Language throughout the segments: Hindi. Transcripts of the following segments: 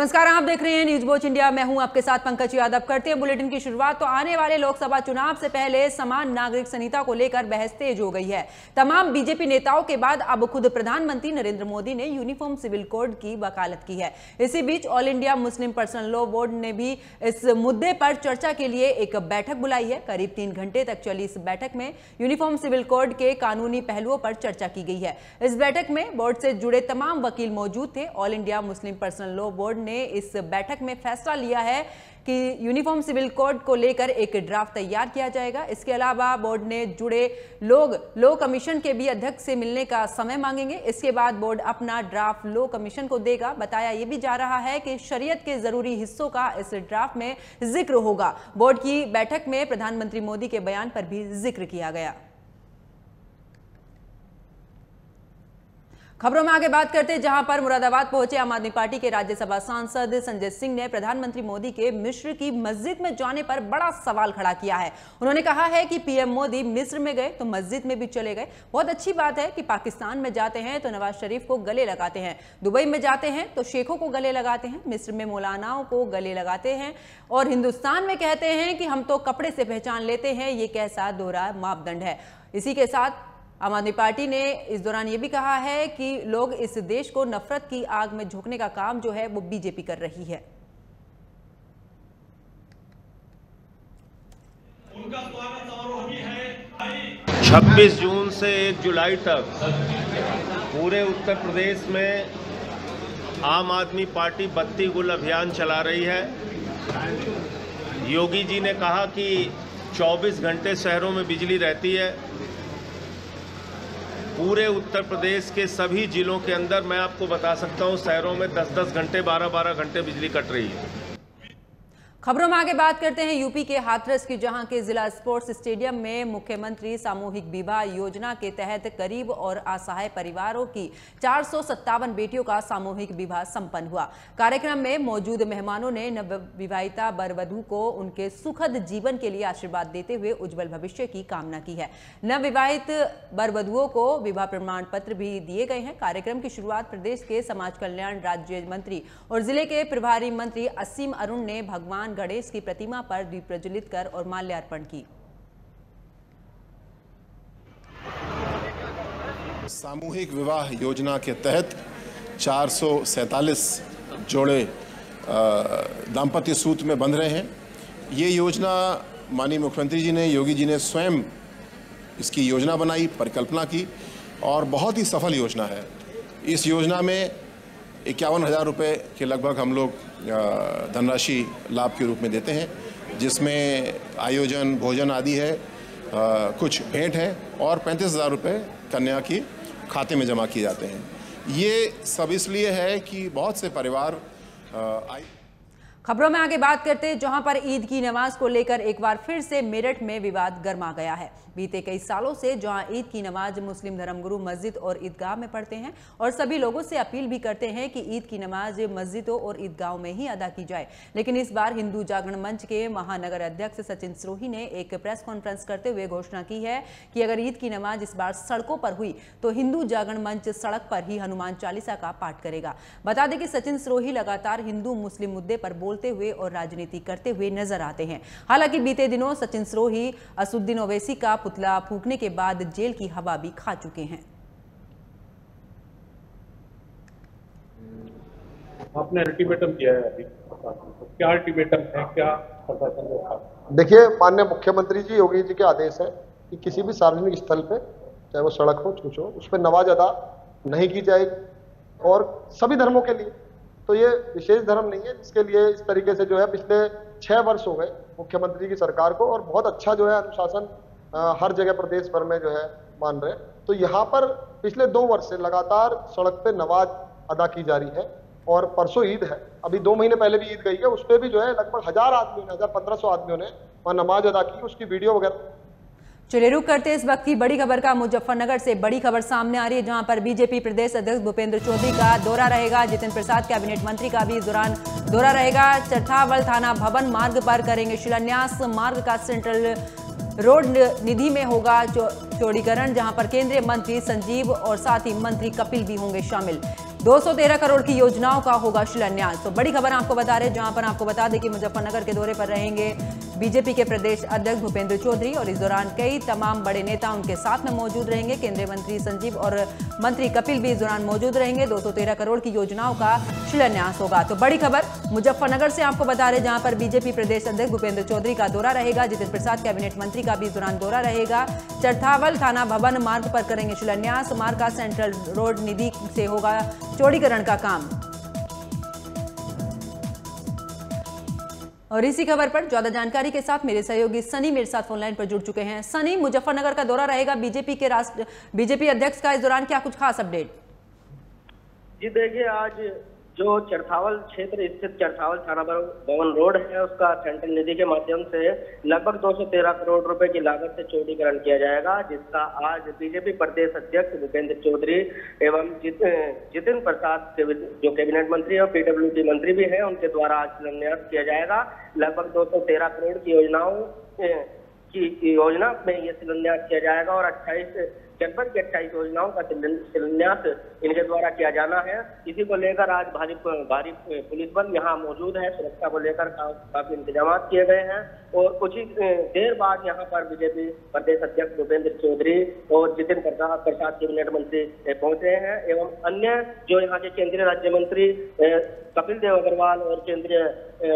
नमस्कार, आप देख रहे हैं न्यूज वॉच इंडिया। मैं हूं आपके साथ पंकज यादव। करते हैं बुलेटिन की शुरुआत। तो आने वाले लोकसभा चुनाव से पहले समान नागरिक संहिता को लेकर बहस तेज हो गई है। तमाम बीजेपी नेताओं के बाद अब खुद प्रधानमंत्री नरेंद्र मोदी ने यूनिफॉर्म सिविल कोड की वकालत की है। इसी बीच all India Muslim personal law board ने भी इस मुद्दे पर चर्चा के लिए एक बैठक बुलाई है। करीब 3 घंटे तक चली इस बैठक में यूनिफॉर्म सिविल कोड के कानूनी पहलुओं पर चर्चा की गई है। इस बैठक में बोर्ड से जुड़े तमाम वकील मौजूद थे। All India Muslim personal law board ने इस बैठक में फैसला लिया है कि यूनिफॉर्म सिविल कोड को लेकर एक ड्राफ्ट तैयार किया जाएगा। इसके अलावा बोर्ड ने जुड़े लोग लॉ कमीशन के भी अध्यक्ष से मिलने का समय मांगेंगे। इसके बाद बोर्ड अपना ड्राफ्ट लॉ कमीशन को देगा। बताया यह भी जा रहा है कि शरीयत के जरूरी हिस्सों का इस ड्राफ्ट में जिक्र होगा। बोर्ड की बैठक में प्रधानमंत्री मोदी के बयान पर भी जिक्र किया गया। खबरों में आगे बात करते हैं, जहां पर मुरादाबाद पहुंचे आम आदमी पार्टी के राज्यसभा सांसद संजय सिंह ने प्रधानमंत्री मोदी के मिस्र की मस्जिद में जाने पर बड़ा सवाल खड़ा किया है। उन्होंने कहा है कि पीएम मोदी मिस्र में गए तो मस्जिद में भी चले गए। बहुत अच्छी बात है कि पाकिस्तान में जाते हैं तो नवाज शरीफ को गले लगाते हैं, दुबई में जाते हैं तो शेखों को गले लगाते हैं, मिस्र में मौलानाओं को गले लगाते हैं और हिंदुस्तान में कहते हैं कि हम तो कपड़े से पहचान लेते हैं। ये कैसा दोहरा मापदंड है। इसी के साथ आम आदमी पार्टी ने इस दौरान यह भी कहा है कि लोग इस देश को नफरत की आग में झोंकने का काम जो है वो बीजेपी कर रही है। उनका स्वागत समारोह भी है। 26 जून से 1 जुलाई तक पूरे उत्तर प्रदेश में आम आदमी पार्टी बत्ती गुल अभियान चला रही है। योगी जी ने कहा कि 24 घंटे शहरों में बिजली रहती है। पूरे उत्तर प्रदेश के सभी जिलों के अंदर मैं आपको बता सकता हूं, शहरों में 10-10 घंटे 12-12 घंटे बिजली कट रही है। खबरों में आगे बात करते हैं यूपी के हाथरस की, जहां के जिला स्पोर्ट्स स्टेडियम में मुख्यमंत्री सामूहिक विवाह योजना के तहत गरीब और असहाय परिवारों की 457 बेटियों का सामूहिक विवाह संपन्न हुआ। कार्यक्रम में मौजूद मेहमानों ने नवविवाहिता वर वधू को उनके सुखद जीवन के लिए आशीर्वाद देते हुए उज्जवल भविष्य की कामना की है। नवविवाहित वर वधुओं को विवाह प्रमाण पत्र भी दिए गए हैं। कार्यक्रम की शुरुआत प्रदेश के समाज कल्याण राज्य मंत्री और जिले के प्रभारी मंत्री असीम अरुण ने भगवान गणेश की प्रतिमा पर दीप प्रज्वलित कर और माल्यार्पण की। सामूहिक विवाह योजना के तहत 447 जोड़े दाम्पत्य सूत्र में बंध रहे हैं। ये योजना माननीय मुख्यमंत्री जी ने, योगी जी ने स्वयं इसकी योजना बनाई, परिकल्पना की और बहुत ही सफल योजना है। इस योजना में 51,000 रुपये के लगभग हम लोग धनराशि लाभ के रूप में देते हैं, जिसमें आयोजन, भोजन आदि है, कुछ भेंट है और 35,000 रुपये कन्या की खाते में जमा किए जाते हैं। ये सब इसलिए है कि बहुत से परिवार खबरों में आगे बात करते हैं, जहां पर ईद की नमाज को लेकर एक बार फिर से मेरठ में विवाद गर्मा गया है। बीते कई सालों से जहां ईद की नमाज मुस्लिम धर्मगुरु मस्जिद और ईदगाह में पढ़ते हैं और सभी लोगों से अपील भी करते हैं कि ईद की नमाज मस्जिदों और ईदगाहों में ही अदा की जाए, लेकिन इस बार हिंदू जागरण मंच के महानगर अध्यक्ष सचिन सिरोही ने एक प्रेस कॉन्फ्रेंस करते हुए घोषणा की है कि अगर ईद की नमाज इस बार सड़कों पर हुई तो हिंदू जागरण मंच सड़क पर ही हनुमान चालीसा का पाठ करेगा। बता दें कि सचिन सिरोही लगातार हिंदू मुस्लिम मुद्दे पर बोलते हुए और राजनीति करते हुए नजर आते हैं। हालांकि बीते दिनों सचिन सिरोही असुद्दीन ओवैसी का पुतला फूंकने के बाद जेल की हवा भी खा चुके हैं। आपने अल्टीमेटम दिया है अभी, तो क्या अल्टीमेटम है, क्या प्रशासन ने? देखिए, माननीय मुख्यमंत्री जी योगी जी के आदेश है कि किसी भी सार्वजनिक स्थल पे, चाहे वो सड़क हो, छूछ हो, उस पर नमाज अदा नहीं की जाएगी और सभी धर्मों के लिए। तो ये विशेष धर्म नहीं है जिसके लिए इस तरीके से जो है पिछले 6 वर्ष हो गए मुख्यमंत्री की सरकार को और बहुत अच्छा जो है अनुशासन हर जगह प्रदेश भर में जो है मान रहे। तो यहाँ पर पिछले 2 वर्ष से लगातार सड़क पे नमाज अदा की जा रही है और परसों ईद है, अभी 2 महीने पहले भी ईद गई है, उस पर भी जो है लगभग 1,1500 आदमियों ने वहाँ नमाज अदा की, उसकी वीडियो वगैरह। चलिए रुक करते हैं इस वक्त की बड़ी खबर का। मुजफ्फरनगर से बड़ी खबर सामने आ रही है, जहां पर बीजेपी प्रदेश अध्यक्ष भूपेंद्र चौधरी का दौरा रहेगा। जितिन प्रसाद कैबिनेट मंत्री का भी इस दौरान दौरा रहेगा। चरथावल थाना भवन मार्ग पर करेंगे शिलान्यास। मार्ग का सेंट्रल रोड निधि में होगा चौड़ीकरण, जहां पर केंद्रीय मंत्री संजीव और साथ ही मंत्री कपिल भी होंगे शामिल। 213 करोड़ की योजनाओं का होगा शिलान्यास। तो बड़ी खबर आपको बता रहे, जहां पर आपको बता दें कि मुजफ्फरनगर के दौरे पर रहेंगे बीजेपी के प्रदेश अध्यक्ष भूपेंद्र चौधरी और इस दौरान कई तमाम बड़े नेता उनके साथ में मौजूद रहेंगे। केंद्रीय मंत्री संजीव और मंत्री कपिल भी इस दौरान मौजूद रहेंगे। 213 करोड़ की योजनाओं का शिलान्यास होगा। तो बड़ी खबर मुजफ्फरनगर से आपको बता रहे, जहां पर बीजेपी प्रदेश अध्यक्ष भूपेंद्र चौधरी का दौरा रहेगा। जितिन प्रसाद कैबिनेट मंत्री का भी इस दौरान दौरा रहेगा। चरथावल थाना भवन मार्ग पर करेंगे शिलान्यास। मार्ग का सेंट्रल रोड निधि से होगा चौड़ीकरण का काम। और इसी खबर पर ज्यादा जानकारी के साथ मेरे सहयोगी सनी मेरे साथ फोन लाइन पर जुड़ चुके हैं। सनी, मुजफ्फरनगर का दौरा रहेगा बीजेपी अध्यक्ष का, इस दौरान क्या कुछ खास अपडेट? जी देखिए, आज जो चरथावल क्षेत्र स्थित चरथावल थाना भवन रोड है उसका सेंट्रल निधि के माध्यम से लगभग 213 करोड़ रुपए की लागत से चौड़ीकरण किया जाएगा, जिसका आज बीजेपी प्रदेश अध्यक्ष भूपेंद्र चौधरी एवं जितिन प्रसाद जो कैबिनेट मंत्री और पीडब्ल्यूडी मंत्री भी हैं उनके द्वारा आज शिलान्यास किया जाएगा। लगभग 213 करोड़ की योजना में ये शिलान्यास किया जाएगा और 28 जनपद की 28 योजनाओं का शिलान्यास इनके द्वारा किया जाना है। इसी को लेकर आज भारी पुलिस बल यहाँ मौजूद है। सुरक्षा को लेकर काफी इंतजाम किए गए हैं और कुछ ही देर बाद यहाँ पर बीजेपी प्रदेश अध्यक्ष भूपेंद्र चौधरी और जितिन प्रसाद कैबिनेट मंत्री पहुंचे हैं एवं अन्य जो यहाँ के केंद्रीय राज्य मंत्री कपिल देव अग्रवाल और केंद्रीय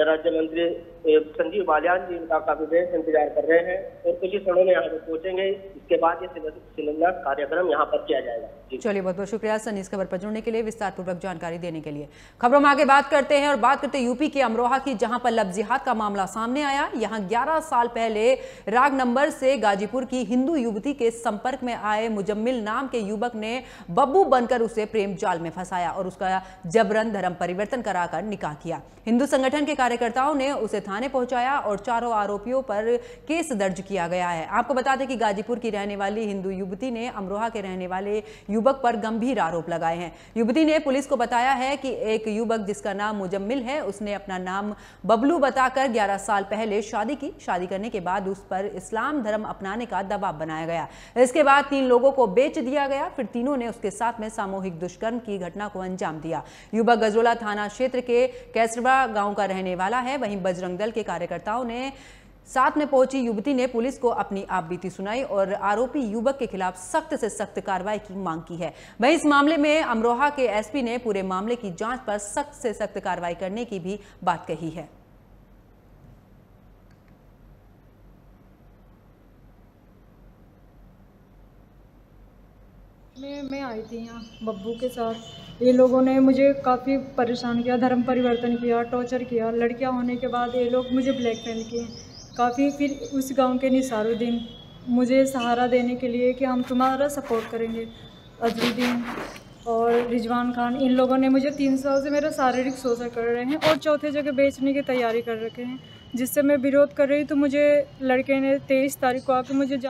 राज्य मंत्री संजीव बालियान जी इनका काफी देर से इंतजार कर रहे हैं और कुछ ही क्षणों में यहाँ पे पहुंचेंगे। इसके बाद ये शिलान्यास कार्यक्रम यहाँ पर किया जाएगा। चलिए, बहुत बहुत शुक्रिया सनी इस खबर पर जुड़ने के लिए, विस्तार पूर्वक जानकारी देने के लिए। खबरों में आगे बात करते हैं और बात करते हैं यूपी के अमरोहा की, जहां पर लव जिहाद का मामला सामने आया। यहां 11 साल पहले राग नंबर से गाजीपुर की हिंदू युवती के संपर्क में आए मुजम्मिल नाम के युवक ने बब्बू बनकर उसे प्रेम जाल में फंसाया और उसका जबरन धर्म परिवर्तन कराकर निकाह किया। हिंदू संगठन के कार्यकर्ताओं ने उसे थाने पहुंचाया और चारों आरोपियों पर केस दर्ज किया गया है। आपको बता दें कि गाजीपुर की रहने वाली हिंदू युवती ने अमरोहा के रहने वाले युवक पर गंभीर आरोप लगाए हैं। युवती ने पुलिस को बताया है कि एक युवक जिसका नाम मुजम्मिल है, उसने अपना नाम बबलू बताकर 11 साल पहले शादी की। शादी करने के बाद उस पर इस्लाम धर्म अपनाने का दबाव बनाया गया। इसके बाद 3 लोगों को बेच दिया गया। फिर तीनों ने उसके साथ में सामूहिक दुष्कर्म की घटना को अंजाम दिया। युवक गजरोला थाना क्षेत्र के कैसरवा गांव का रहने वाला है। वहीं बजरंग दल के कार्यकर्ताओं ने साथ में पहुंची युवती ने पुलिस को अपनी आपबीती सुनाई और आरोपी युवक के खिलाफ सख्त से सख्त कार्रवाई की मांग की है। वहीं इस मामले में अमरोहा के एसपी ने पूरे मामले की जांच पर सख्त से सख्त कार्रवाई करने की भी बात कही है। मैं आई थी यहाँ बब्बू के साथ। ये लोगों ने मुझे काफ़ी परेशान किया, धर्म परिवर्तन किया, टॉर्चर किया। लड़कियां होने के बाद ये लोग मुझे ब्लैकमेल किए काफ़ी। फिर उस गांव के निसारुद्दीन मुझे सहारा देने के लिए कि हम तुम्हारा सपोर्ट करेंगे, अजरुद्दीन और रिजवान खान, इन लोगों ने मुझे 3 साल से मेरा शारीरिक शोषण कर रहे हैं और चौथे जगह बेचने की तैयारी कर रखे हैं, जिससे मैं विरोध कर रही। तो मुझे लड़के ने 23 तारीख को आकर मुझे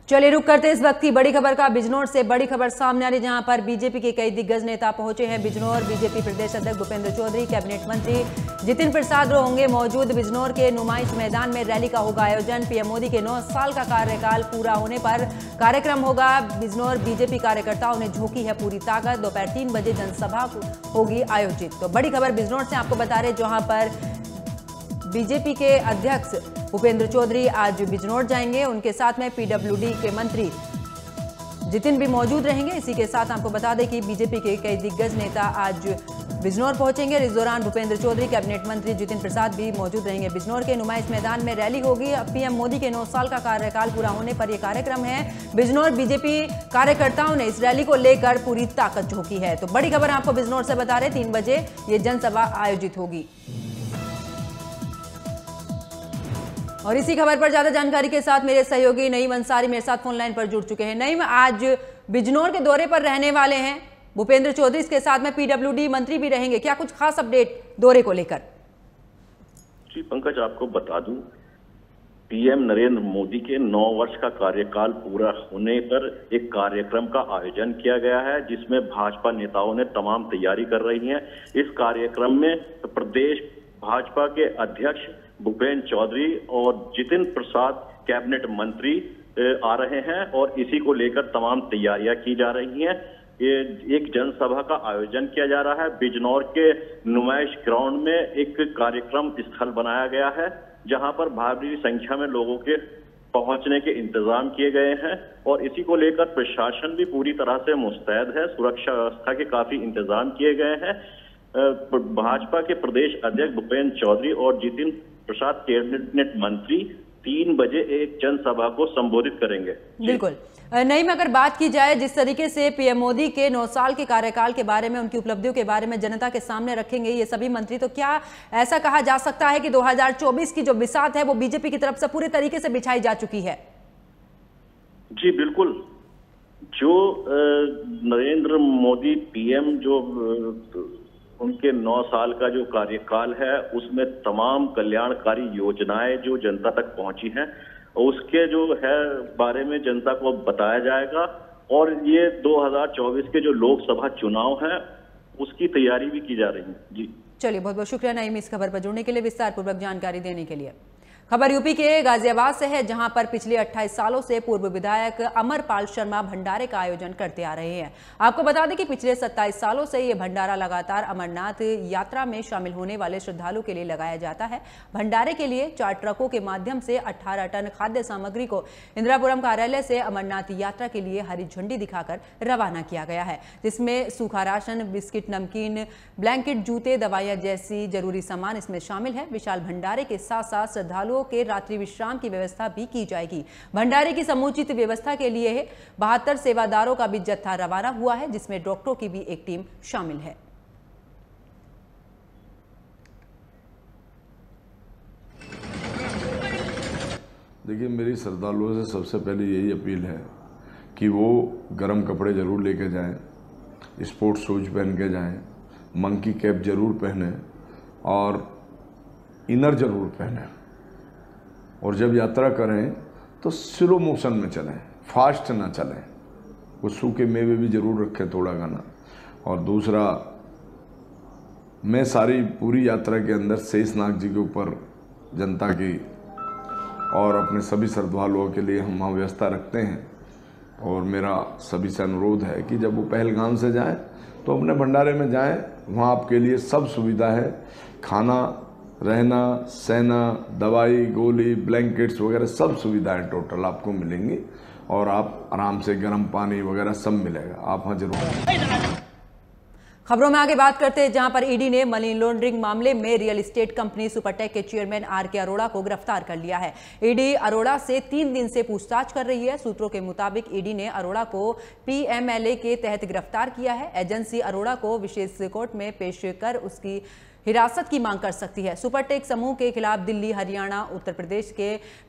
चलिए रुक करते इस वक्त की बड़ी खबर का। बिजनौर से बड़ी खबर सामने आ रही, जहां पर बीजेपी के कई दिग्गज नेता पहुंचे हैं बिजनौर। बीजेपी प्रदेश अध्यक्ष भूपेंद्र चौधरी, कैबिनेट मंत्री जितिन प्रसाद होंगे मौजूद। बिजनौर के नुमाइश मैदान में रैली का होगा आयोजन। पीएम मोदी के 9 साल का कार्यकाल पूरा होने पर कार्यक्रम होगा। बिजनौर बीजेपी कार्यकर्ताओं ने झोंकी है पूरी ताकत। दोपहर 3 बजे जनसभा होगी आयोजित। तो बड़ी खबर बिजनौर से आपको बता रहे, जहां पर बीजेपी के अध्यक्ष भूपेंद्र चौधरी आज बिजनौर जाएंगे। उनके साथ में पीडब्ल्यूडी के मंत्री जितिन भी मौजूद रहेंगे। इसी के साथ आपको बता दें कि बीजेपी के कई दिग्गज नेता आज बिजनौर पहुंचेंगे। इस दौरान भूपेंद्र चौधरी, कैबिनेट मंत्री जितिन प्रसाद भी मौजूद रहेंगे। बिजनौर के नुमाइश मैदान में रैली होगी। पीएम मोदी के 9 साल का कार्यकाल पूरा होने पर यह कार्यक्रम है। बिजनौर बीजेपी कार्यकर्ताओं ने इस रैली को लेकर पूरी ताकत झोंकी है। तो बड़ी खबर आपको बिजनौर से बता रहे, 3 बजे ये जनसभा आयोजित होगी। और इसी खबर पर ज्यादा जानकारी के साथ मेरे सहयोगी नईम अंसारी मेरे साथ फोन लाइन पर जुड़ चुके हैं। नईम, आज बिजनौर के दौरे पर रहने वाले हैं भूपेंद्र चौधरी, इसके साथ में पीडब्ल्यूडी मंत्री भी रहेंगे। क्या कुछ खास अपडेट दौरे को लेकर? जी पंकज, आपको बता दूं, पीएम नरेंद्र मोदी के 9 वर्ष का कार्यकाल पूरा होने पर एक कार्यक्रम का आयोजन किया गया है, जिसमें भाजपा नेताओं ने तमाम तैयारी कर रही हैं। इस कार्यक्रम में प्रदेश भाजपा के अध्यक्ष भूपेंद्र चौधरी और जितिन प्रसाद कैबिनेट मंत्री आ रहे हैं और इसी को लेकर तमाम तैयारियां की जा रही हैं। ये एक जनसभा का आयोजन किया जा रहा है। बिजनौर के नुमाइश ग्राउंड में एक कार्यक्रम स्थल बनाया गया है, जहां पर भारी संख्या में लोगों के पहुंचने के इंतजाम किए गए हैं और इसी को लेकर प्रशासन भी पूरी तरह से मुस्तैद है। सुरक्षा व्यवस्था के काफी इंतजाम किए गए हैं। भाजपा के प्रदेश अध्यक्ष भूपेंद्र चौधरी और जितिन प्रसाद कैबिनेट मंत्री 3 बजे एक जनसभा को संबोधित करेंगे। बिल्कुल। नईम, अगर बात की जाए जिस तरीके से पीएम मोदी के 9 साल के कार्यकाल के बारे में, उनकी उपलब्धियों के बारे में जनता के सामने रखेंगे ये सभी मंत्री, तो क्या ऐसा कहा जा सकता है कि 2024 की जो बिसात है वो बीजेपी की तरफ से पूरे तरीके से बिछाई जा चुकी है? जी बिल्कुल। जो नरेंद्र मोदी पीएम जो उनके 9 साल का जो कार्यकाल है उसमें तमाम कल्याणकारी योजनाएं जो जनता तक पहुंची हैं उसके जो है बारे में जनता को बताया जाएगा और ये 2024 के जो लोकसभा चुनाव है उसकी तैयारी भी की जा रही है। जी चलिए, बहुत बहुत शुक्रिया नईम इस खबर पर जुड़ने के लिए, विस्तार पूर्वक जानकारी देने के लिए। खबर यूपी के गाजियाबाद से है, जहां पर पिछले 28 सालों से पूर्व विधायक अमरपाल शर्मा भंडारे का आयोजन करते आ रहे हैं। आपको बता दें कि पिछले 27 सालों से ये भंडारा लगातार अमरनाथ यात्रा में शामिल होने वाले श्रद्धालुओं के लिए लगाया जाता है। भंडारे के लिए 4 ट्रकों के माध्यम से 18 टन खाद्य सामग्री को इंदिरापुरम कार्यालय से अमरनाथ यात्रा के लिए हरी झंडी दिखाकर रवाना किया गया है, जिसमें सूखा राशन, बिस्किट, नमकीन, ब्लैंकेट, जूते, दवाइयां जैसी जरूरी सामान इसमें शामिल है। विशाल भंडारे के साथ साथ श्रद्धालुओं के रात्रि विश्राम की व्यवस्था भी की जाएगी। भंडारे की समुचित व्यवस्था के लिए 72 सेवादारों का भी जत्था रवाना हुआ है, जिसमें डॉक्टरों की भी एक टीम शामिल है। देखिए, मेरी श्रद्धालुओं से सबसे पहले यही अपील है कि वो गर्म कपड़े जरूर लेके जाएं, स्पोर्ट्स शूज पहन के जाएं, मंकी कैप जरूर पहने और इनर जरूर पहने और जब यात्रा करें तो स्लो मोशन में चलें, फास्ट ना चलें। कुछ सूखे मेवे भी जरूर रखें थोड़ा गाना। और दूसरा, मैं सारी पूरी यात्रा के अंदर शेषनाग जी के ऊपर जनता की और अपने सभी श्रद्धालुओं के लिए हम वहाँ व्यवस्था रखते हैं और मेरा सभी से अनुरोध है कि जब वो पहलगाम से जाएं तो अपने भंडारे में जाएं। वहाँ आपके लिए सब सुविधा है, खाना, रहना, सहना, दवाई, गोली, ब्लैंकेट्स वगैरह सब सुविधाएं टोटल आपको मिलेंगी और आप आराम से गर्म पानी वगैरह सब मिलेगा। आप वहाँ जरूर। खबरों में आगे बात करते हैं, जहां पर ईडी ने मनी लॉन्ड्रिंग मामले में रियल एस्टेट कंपनी सुपरटेक के चेयरमैन आर.के. अरोड़ा को गिरफ्तार कर लिया है। ईडी अरोड़ा से 3 दिन से पूछताछ कर रही है। सूत्रों के मुताबिक ईडी ने अरोड़ा को पीएमएलए के तहत गिरफ्तार किया है। एजेंसी अरोड़ा को विशेष कोर्ट में पेश कर उसकी हिरासत की मांग कर सकती है। सुपरटेक समूह के खिलाफ दिल्ली, हरियाणा, उत्तर प्रदेश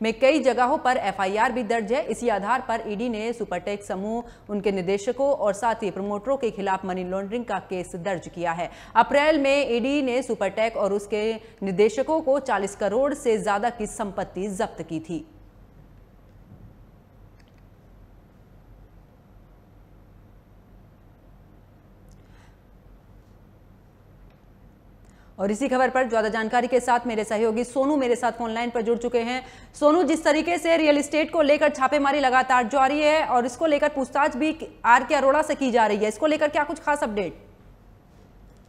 में कई जगहों पर एफआईआर भी दर्ज है। इसी आधार पर ईडी ने सुपरटेक समूह, उनके निदेशकों और साथ ही प्रमोटरों के खिलाफ मनी लॉन्ड्रिंग का केस दर्ज किया है। अप्रैल में ईडी ने सुपरटेक और उसके निदेशकों को 40 करोड़ से ज्यादा की संपत्ति जब्त की थी। और इसी खबर पर ज्यादा जानकारी के साथ मेरे सहयोगी सोनू मेरे साथ फोन लाइन पर जुड़ चुके हैं। सोनू, जिस तरीके से रियल एस्टेट को लेकर छापेमारी लगातार जारी है और इसको लेकर पूछताछ भी आर.के. अरोड़ा से की जा रही है, इसको लेकर क्या कुछ खास अपडेट?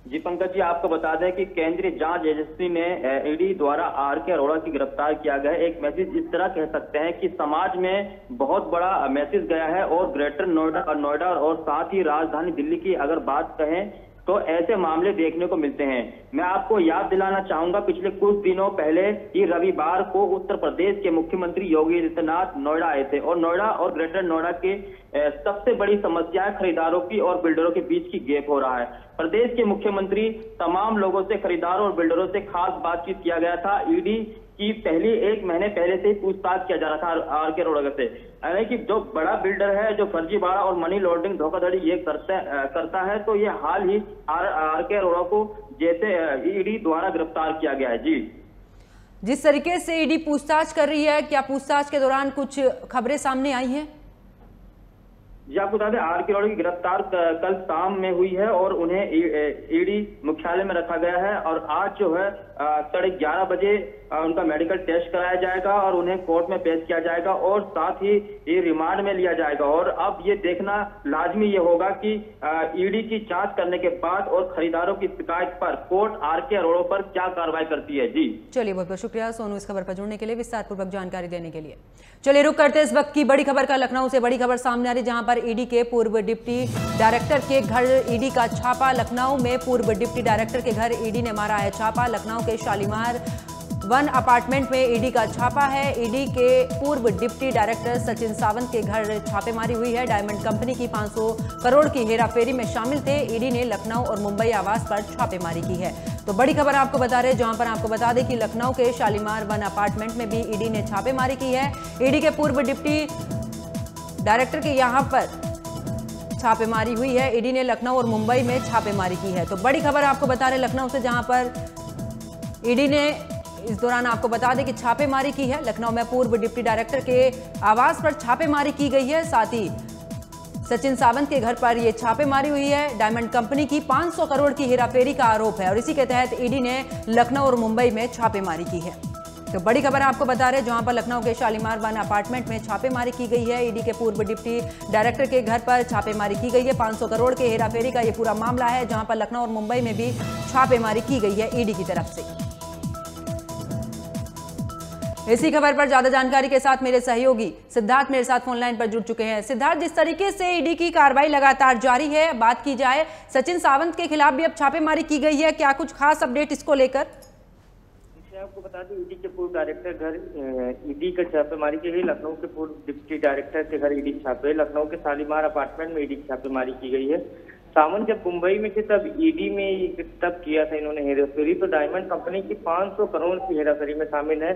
जी पंकज जी, आपको बता दें कि केंद्रीय जांच एजेंसी ने ईडी द्वारा आर.के. अरोड़ा की गिरफ्तार किया गया है। एक मैसेज इस तरह कह सकते हैं कि समाज में बहुत बड़ा मैसेज गया है और ग्रेटर नोएडा और साथ ही राजधानी दिल्ली की अगर बात कहें तो ऐसे मामले देखने को मिलते हैं। मैं आपको याद दिलाना चाहूंगा, पिछले कुछ दिनों पहले ही रविवार को उत्तर प्रदेश के मुख्यमंत्री योगी आदित्यनाथ नोएडा आए थे और नोएडा और ग्रेटर नोएडा के सबसे बड़ी समस्या खरीदारों की और बिल्डरों के बीच की गैप हो रहा है। प्रदेश के मुख्यमंत्री तमाम लोगों से, खरीदारों और बिल्डरों से खास बातचीत किया गया था। ईडी की पहली 1 महीने पहले से ही पूछताछ किया जा रहा था आर.के. अरोड़ा से, यानी कि जो बड़ा बिल्डर है जो फर्जीवाड़ा और मनी लॉन्ड्रिंग धोखाधड़ी ये करता है, तो ये हाल ही आर.के. अरोड़ा को जैसे ईडी द्वारा गिरफ्तार किया गया है। जी, जिस तरीके से ईडी पूछताछ कर रही है, क्या पूछताछ के दौरान कुछ खबरें सामने आई हैं? जी आपको बता दें आर.के. अरोड़ा की गिरफ्तार कल शाम में हुई है और उन्हें ईडी मुख्यालय में रखा गया है और आज जो है 11:30 बजे उनका मेडिकल टेस्ट कराया जाएगा और उन्हें कोर्ट में पेश किया जाएगा और साथ ही ये रिमांड में लिया जाएगा। और अब ये देखना लाजमी ये होगा कि ईडी की जांच करने के बाद और खरीदारों की शिकायत पर कोर्ट आर.के. अरोड़ा पर क्या कार्रवाई करती है। जी चलिए, बहुत बहुत शुक्रिया सोनू इस खबर पर जुड़ने के लिए, विस्तार पूर्वक जानकारी देने के लिए। चलिए रुक करते इस वक्त की बड़ी खबर का। लखनऊ से बड़ी खबर सामने आ रही, जहां पर ईडी के पूर्व डिप्टी डायरेक्टर के घर ईडी का छापा। लखनऊ में पूर्व डिप्टी डायरेक्टर के घर ईडी ने मारा है छापा। लखनऊ के शालीमार वन अपार्टमेंट में ईडी का छापा है। ईडी के पूर्व डिप्टी डायरेक्टर सचिन सावंत के घर छापेमारी हुई है। डायमंड कंपनी की 500 करोड़ की हेराफेरी में शामिल थे। ईडी ने लखनऊ और मुंबई आवास पर छापेमारी की है। तो बड़ी खबर आपको बता रहे हैं, जहां पर आपको बता दें कि लखनऊ के शालीमार वन अपार्टमेंट में भी ईडी ने छापेमारी की है। ईडी के पूर्व डिप्टी डायरेक्टर के यहां पर छापेमारी हुई है। ईडी ने लखनऊ और मुंबई में छापेमारी की है। तो बड़ी खबर आपको बता रहे लखनऊ से, जहां पर ईडी ने इस दौरान आपको बता दें कि छापेमारी की है। लखनऊ में पूर्व डिप्टी डायरेक्टर के आवास पर छापेमारी की गई है। साथ ही सचिन सावंत के घर पर यह छापेमारी हुई है। डायमंड कंपनी की 500 करोड़ की हेराफेरी का आरोप है और इसी के तहत ईडी ने लखनऊ और मुंबई में छापेमारी की है। तो बड़ी खबर आपको बता रहे हैं, जहां पर लखनऊ के शालीमार वन अपार्टमेंट में छापेमारी की गई है। ईडी के पूर्व डिप्टी डायरेक्टर के घर पर छापेमारी की गई है। 500 करोड़ के हेराफेरी का यह पूरा मामला है, जहां पर लखनऊ और मुंबई में भी छापेमारी की गई है ईडी की तरफ से। इसी खबर पर ज्यादा जानकारी के साथ मेरे सहयोगी सिद्धार्थ मेरे साथ फोन लाइन पर जुड़ चुके हैं। सिद्धार्थ, जिस तरीके से ईडी की कार्रवाई लगातार जारी है, बात की जाए सचिन सावंत के खिलाफ भी अब छापेमारी की गई है, क्या कुछ खास अपडेट इसको लेकर? आपको बता दें ईडी के पूर्व डायरेक्टर घर ईडी का छापेमारी की गई। लखनऊ के पूर्व डिप्टी डायरेक्टर के घर ईडी छापे। लखनऊ के शालीमार अपार्टमेंट में ईडी की छापेमारी की गई है। सावंत जब मुंबई में थे तब ईडी में तब किया था इन्होंने हेराफेरी, तो डायमंड कंपनी की 500 करोड़ की हेराफेरी में शामिल है।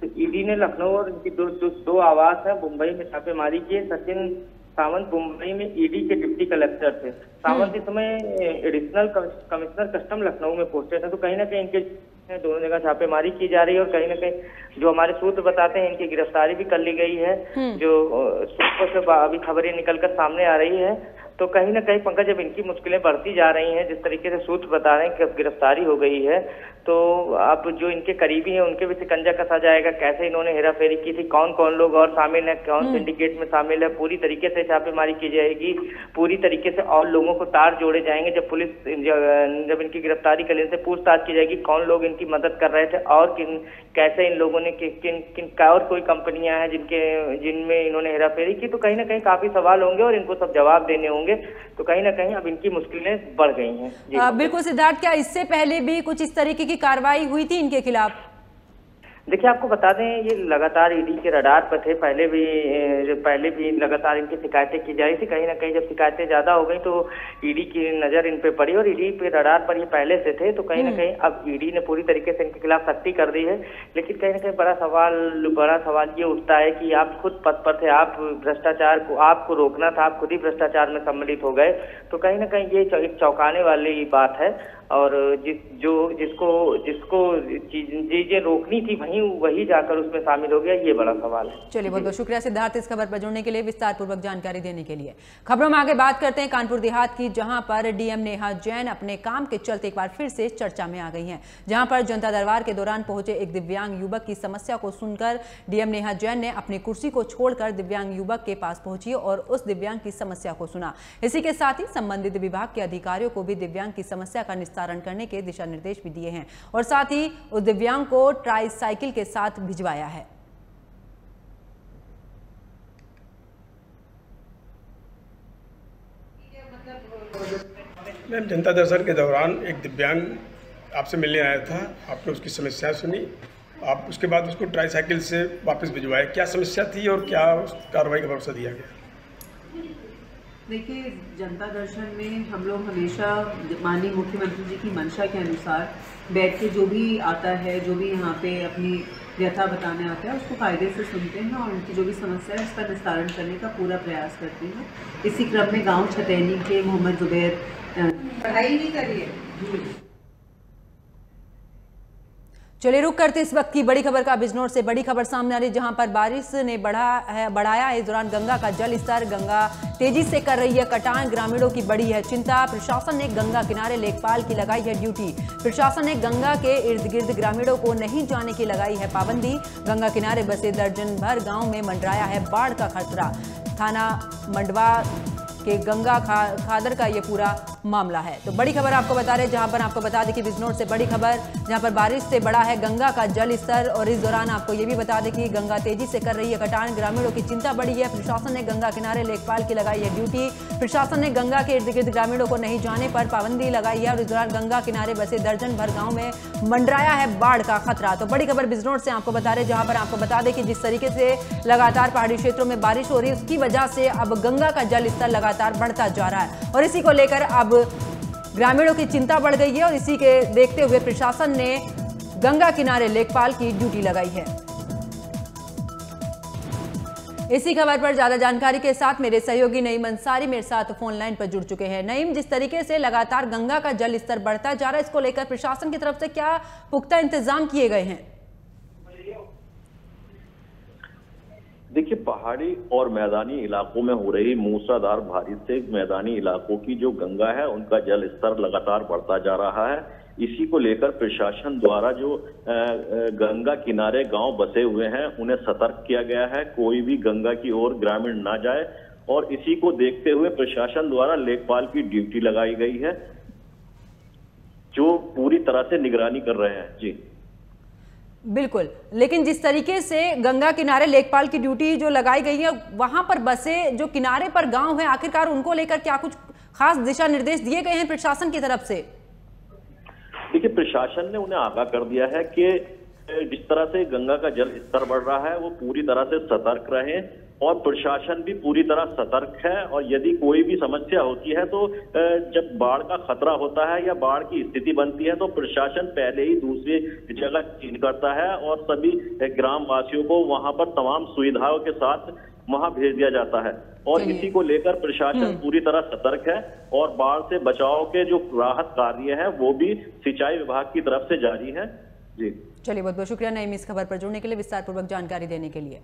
तो ईडी ने लखनऊ और इनकी दो आवास है मुंबई में छापेमारी की है। सचिन सावंत मुंबई में ईडी के डिप्टी कलेक्टर थे। सावंत इस समय एडिशनल कमिश्नर कस्टम लखनऊ में पोस्टेड है। तो कहीं ना कहीं इनके दोनों जगह छापेमारी की जा रही है और कहीं ना कहीं जो हमारे सूत्र बताते हैं इनकी गिरफ्तारी भी कर ली गई है। जो सूत्रों से अभी खबरें निकलकर सामने आ रही है, तो कहीं ना कहीं पंकज जब इनकी मुश्किलें बढ़ती जा रही हैं, जिस तरीके से सूत्र बता रहे हैं कि अब गिरफ्तारी हो गई है, तो अब जो इनके करीबी हैं उनके भी शिकंजा कसा जाएगा। कैसे इन्होंने हेराफेरी की थी, कौन कौन लोग और शामिल है, कौन सिंडिकेट में शामिल है, पूरी तरीके से छापेमारी की जाएगी। पूरी तरीके से और लोगों को तार जोड़े जाएंगे। जब पुलिस जब इनकी गिरफ्तारी कर लेने से पूछताछ की जाएगी कौन लोग इनकी मदद कर रहे थे और कैसे इन लोगों ने किन और कोई कंपनियां हैं जिनमें इन्होंने हेराफेरी की। तो कहीं ना कहीं काफी सवाल होंगे और इनको सब जवाब देने होंगे। तो कहीं ना कहीं अब इनकी मुश्किलें बढ़ गई हैं। बिल्कुल सिद्धार्थ, क्या इससे पहले भी कुछ इस तरीके की कार्रवाई हुई थी इनके खिलाफ? देखिए आपको बता दें ये लगातार ईडी के रडार पर थे। पहले भी लगातार इनकी शिकायतें की जा रही थी। कहीं ना कहीं जब शिकायतें ज्यादा हो गई तो ईडी की नजर इन पे पड़ी और ईडी पे रडार पर ये पहले से थे। तो कहीं ना कहीं अब ईडी ने पूरी तरीके से इनके खिलाफ सख्ती कर दी है। लेकिन कहीं ना कहीं बड़ा सवाल ये उठता है कि आप खुद पद पर थे, आप भ्रष्टाचार को आपको रोकना था, आप खुद ही भ्रष्टाचार में सम्मिलित हो गए। तो कहीं ना कहीं ये एक चौंकाने वाली बात है और जिसको चीजें रोकनी थी वही जाकर उसमें शामिल हो गया, ये बड़ा सवाल है। चलिए, बहुत बहुत शुक्रिया सिद्धार्थ इस खबर पर जुड़ने के लिए, विस्तार पूर्वक जानकारी देने के लिए। खबरों में आगे बात करते हैं कानपुर देहात की, जहां पर डीएम नेहा जैन अपने काम के चलते एक बार फिर से चर्चा में आ गई हैं। जहां पर जनता दरबार के दौरान पहुंचे एक दिव्यांग युवक की समस्या को सुनकर डीएम नेहा जैन ने अपनी कुर्सी को छोड़कर दिव्यांग युवक के पास पहुंची और उस दिव्यांग की समस्या को सुना। इसी के साथ ही संबंधित विभाग के अधिकारियों को भी दिव्यांग की समस्या का निस्तारण करने के दिशा निर्देश भी दिए हैं और साथ ही उस दिव्यांग को ट्राईसाइकिल के साथ भिजवाया है। मैम, जनता दर्शन के दौरान एक दिव्यांग आपसे मिलने आया था, आपने उसकी समस्या सुनी, आप उसके बाद उसको ट्राईसाइकिल से वापस भिजवाए। क्या समस्या थी और क्या कार्रवाई का भरोसा दिया गया? देखिए, जनता दर्शन में हम लोग हमेशा माननीय मुख्यमंत्री जी की मंशा के अनुसार बैठ के जो भी आता है, जो भी यहाँ पे अपनी व्यथा बताने आता है, उसको कायदे से सुनते हैं और उनकी जो भी समस्या है उसका निस्तारण करने का पूरा प्रयास करते हैं। इसी क्रम में गांव छतैनी के मोहम्मद जुबैर पढ़ाई नहीं करिए। चलिए रुक करते इस वक्त की बड़ी खबर का बिजनौर से बड़ी खबर सामने आ रही, जहां पर बारिश ने बढ़ाया है। इस दौरान गंगा का जल स्तर, गंगा तेजी से कर रही है कटान, ग्रामीणों की बड़ी है चिंता। प्रशासन ने गंगा किनारे लेखपाल की लगाई है ड्यूटी। प्रशासन ने गंगा के इर्द गिर्द ग्रामीणों को नहीं जाने की लगाई है पाबंदी। गंगा किनारे बसे दर्जन भर गाँव में मंडराया है बाढ़ का खतरा। थाना मंडवा के गंगा खादर का ये पूरा मामला है। तो बड़ी खबर आपको बता रहे हैं, जहां पर आपको बता दें कि बिजनौर से बड़ी खबर, जहां पर बारिश से बढ़ा है गंगा का जल स्तर। और इस दौरान आपको ये भी बता दें कि गंगा तेजी से कर रही है कटान, ग्रामीणों की चिंता बढ़ी है। प्रशासन ने गंगा किनारे लेखपाल की लगाई है ड्यूटी। प्रशासन ने गंगा के इर्द गिर्द ग्रामीणों को नहीं जाने पर पाबंदी लगाई है। और इस दौरान गंगा किनारे बसे दर्जन भर गाँव में मंडराया है बाढ़ का खतरा। तो बड़ी खबर बिजनौर से आपको बता रहे, जहां पर आपको बता दें कि जिस तरीके से लगातार पहाड़ी क्षेत्रों में बारिश हो रही है, उसकी वजह से अब गंगा का जल स्तर लगातार बढ़ता जा रहा है और इसी को लेकर अब ग्रामीणों की चिंता बढ़ गई है। और इसी के देखते हुए प्रशासन ने गंगा किनारे लेखपाल की ड्यूटी लगाई है। इसी खबर पर ज्यादा जानकारी के साथ मेरे सहयोगी नईम अंसारी मेरे साथ फोन लाइन पर जुड़ चुके हैं। नईम, जिस तरीके से लगातार गंगा का जल स्तर बढ़ता जा रहा है, इसको लेकर प्रशासन की तरफ से क्या पुख्ता इंतजाम किए गए हैं? देखिए, पहाड़ी और मैदानी इलाकों में हो रही मूसलाधार बारिश से मैदानी इलाकों की जो गंगा है उनका जल स्तर लगातार बढ़ता जा रहा है। इसी को लेकर प्रशासन द्वारा जो गंगा किनारे गांव बसे हुए हैं उन्हें सतर्क किया गया है, कोई भी गंगा की ओर ग्रामीण ना जाए। और इसी को देखते हुए प्रशासन द्वारा लेखपाल की ड्यूटी लगाई गई है, जो पूरी तरह से निगरानी कर रहे हैं। जी बिल्कुल, लेकिन जिस तरीके से गंगा किनारे लेखपाल की ड्यूटी जो लगाई गई है, वहां पर बसे जो किनारे पर गांव है, आखिरकार उनको लेकर क्या कुछ खास दिशा निर्देश दिए गए हैं प्रशासन की तरफ से? देखिए, प्रशासन ने उन्हें आगाह कर दिया है कि जिस तरह से गंगा का जल स्तर बढ़ रहा है वो पूरी तरह से सतर्क रहें और प्रशासन भी पूरी तरह सतर्क है। और यदि कोई भी समस्या होती है तो जब बाढ़ का खतरा होता है या बाढ़ की स्थिति बनती है तो प्रशासन पहले ही दूसरी जगह चीन करता है और सभी ग्राम वासियों को वहां पर तमाम सुविधाओं के साथ वहां भेज दिया जाता है। और इसी को लेकर प्रशासन पूरी तरह सतर्क है और बाढ़ से बचाव के जो राहत कार्य है वो भी सिंचाई विभाग की तरफ से जारी है। जी चलिए, बहुत बहुत शुक्रिया नईम इस खबर पर जुड़ने के लिए, विस्तार पूर्वक जानकारी देने के लिए।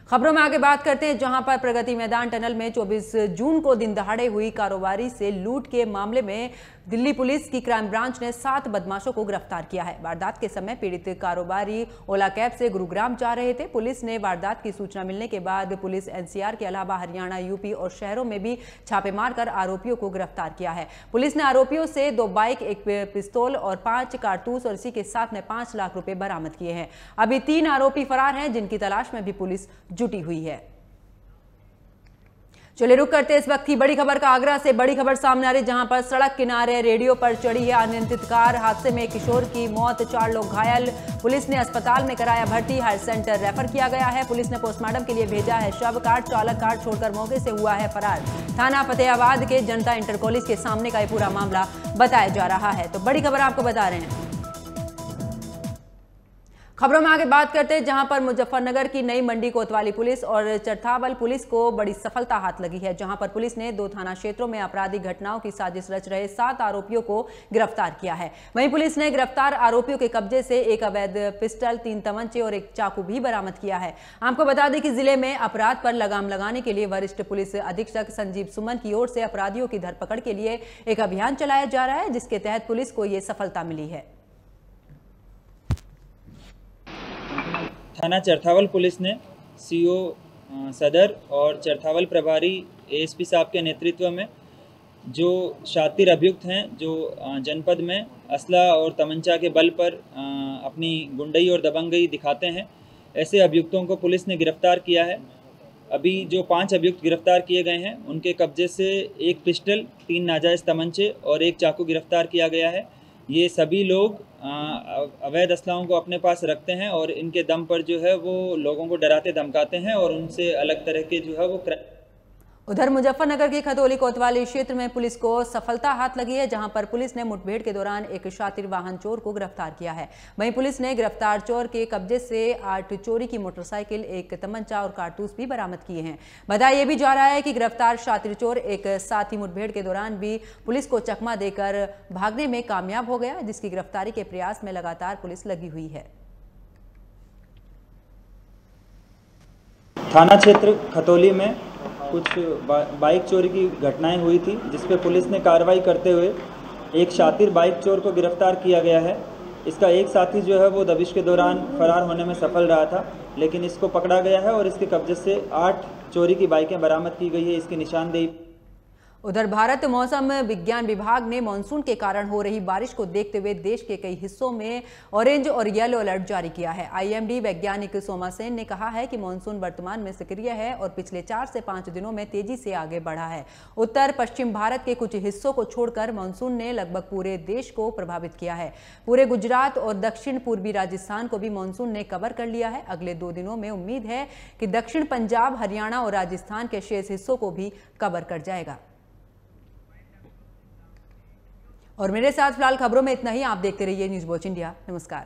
खबरों में आगे बात करते हैं, जहां पर प्रगति मैदान टनल में 24 जून को दिन दहाड़े हुई कारोबारी से लूट के मामले में दिल्ली पुलिस की क्राइम ब्रांच ने 7 बदमाशों को गिरफ्तार किया है। वारदात के समय पीड़ित कारोबारी ओला कैब से गुरुग्राम जा रहे थे। पुलिस ने वारदात की सूचना मिलने के बाद पुलिस एनसीआर के अलावा हरियाणा, यूपी और शहरों में भी छापे मारकर आरोपियों को गिरफ्तार किया है। पुलिस ने आरोपियों से 2 बाइक, 1 पिस्तौल और 5 कारतूस और इसी के साथ में 5 लाख रुपए बरामद किए हैं। अभी 3 आरोपी फरार हैं, जिनकी तलाश में भी पुलिस जुटी हुई है। चलिए रुक करते इस वक्त की बड़ी खबर का। आगरा से बड़ी खबर सामने आ रही, जहां पर सड़क किनारे रेडियो पर चढ़ी है अनियंत्रित कार। हादसे में एक किशोर की मौत, 4 लोग घायल। पुलिस ने अस्पताल में कराया भर्ती, हायर सेंटर रेफर किया गया है। पुलिस ने पोस्टमार्टम के लिए भेजा है शव। कार चालक कार छोड़कर मौके से हुआ है फरार। थाना फतेहाबाद के जनता इंटर कॉलेज के सामने का यह पूरा मामला बताया जा रहा है। तो बड़ी खबर आपको बता रहे हैं। खबरों में आगे बात करते हैं, जहां पर मुजफ्फरनगर की नई मंडी कोतवाली पुलिस और चरथावल पुलिस को बड़ी सफलता हाथ लगी है, जहां पर पुलिस ने 2 थाना क्षेत्रों में आपराधिक घटनाओं की साजिश रच रहे 7 आरोपियों को गिरफ्तार किया है। वहीं पुलिस ने गिरफ्तार आरोपियों के कब्जे से 1 अवैध पिस्टल, 3 तमंचे और 1 चाकू भी बरामद किया है। आपको बता दें कि जिले में अपराध पर लगाम लगाने के लिए वरिष्ठ पुलिस अधीक्षक संजीव सुमन की ओर से अपराधियों की धरपकड़ के लिए एक अभियान चलाया जा रहा है, जिसके तहत पुलिस को यह सफलता मिली है। थाना चरथावल पुलिस ने सीओ सदर और चरथावल प्रभारी एएसपी साहब के नेतृत्व में जो शातिर अभियुक्त हैं, जो जनपद में असला और तमंचा के बल पर अपनी गुंडई और दबंगई दिखाते हैं, ऐसे अभियुक्तों को पुलिस ने गिरफ्तार किया है। अभी जो 5 अभियुक्त गिरफ्तार किए गए हैं, उनके कब्जे से 1 पिस्टल, 3 नाजायज़ तमंचे और 1 चाकू गिरफ्तार किया गया है। ये सभी लोग अवैध असलाहों को अपने पास रखते हैं और इनके दम पर जो है वो लोगों को डराते धमकाते हैं और उनसे अलग तरह के जो है वो उधर मुजफ्फरनगर के खतौली कोतवाली क्षेत्र में पुलिस को सफलता हाथ लगी है, जहां पर पुलिस ने मुठभेड़ के दौरान एक शातिर वाहन चोर को गिरफ्तार किया है। वहीं पुलिस ने गिरफ्तार चोर के कब्जे से 8 चोरी की मोटरसाइकिल, एक तमंचा और कारतूस भी बरामद किए हैं। बताया भी जा रहा है कि गिरफ्तार शातिर चोर एक साथी मुठभेड़ के दौरान भी पुलिस को चकमा देकर भागने में कामयाब हो गया, जिसकी गिरफ्तारी के प्रयास में लगातार पुलिस लगी हुई है। थाना क्षेत्र खतौली में कुछ बाइक चोरी की घटनाएं हुई थी, जिस पे पुलिस ने कार्रवाई करते हुए एक शातिर बाइक चोर को गिरफ्तार किया गया है। इसका एक साथी जो है वो दबिश के दौरान फरार होने में सफल रहा था, लेकिन इसको पकड़ा गया है और इसके कब्जे से 8 चोरी की बाइकें बरामद की गई है। इसकी निशानदेही। उधर भारत मौसम विज्ञान विभाग ने मानसून के कारण हो रही बारिश को देखते हुए देश के कई हिस्सों में ऑरेंज और येलो अलर्ट जारी किया है। आईएमडी वैज्ञानिक सोमा सेन ने कहा है कि मानसून वर्तमान में सक्रिय है और पिछले 4 से 5 दिनों में तेजी से आगे बढ़ा है। उत्तर पश्चिम भारत के कुछ हिस्सों को छोड़कर मानसून ने लगभग पूरे देश को प्रभावित किया है। पूरे गुजरात और दक्षिण पूर्वी राजस्थान को भी मानसून ने कवर कर लिया है। अगले 2 दिनों में उम्मीद है कि दक्षिण पंजाब, हरियाणा और राजस्थान के शेष हिस्सों को भी कवर कर जाएगा। और मेरे साथ फिलहाल खबरों में इतना ही। आप देखते रहिए न्यूज़ वॉच इंडिया। नमस्कार।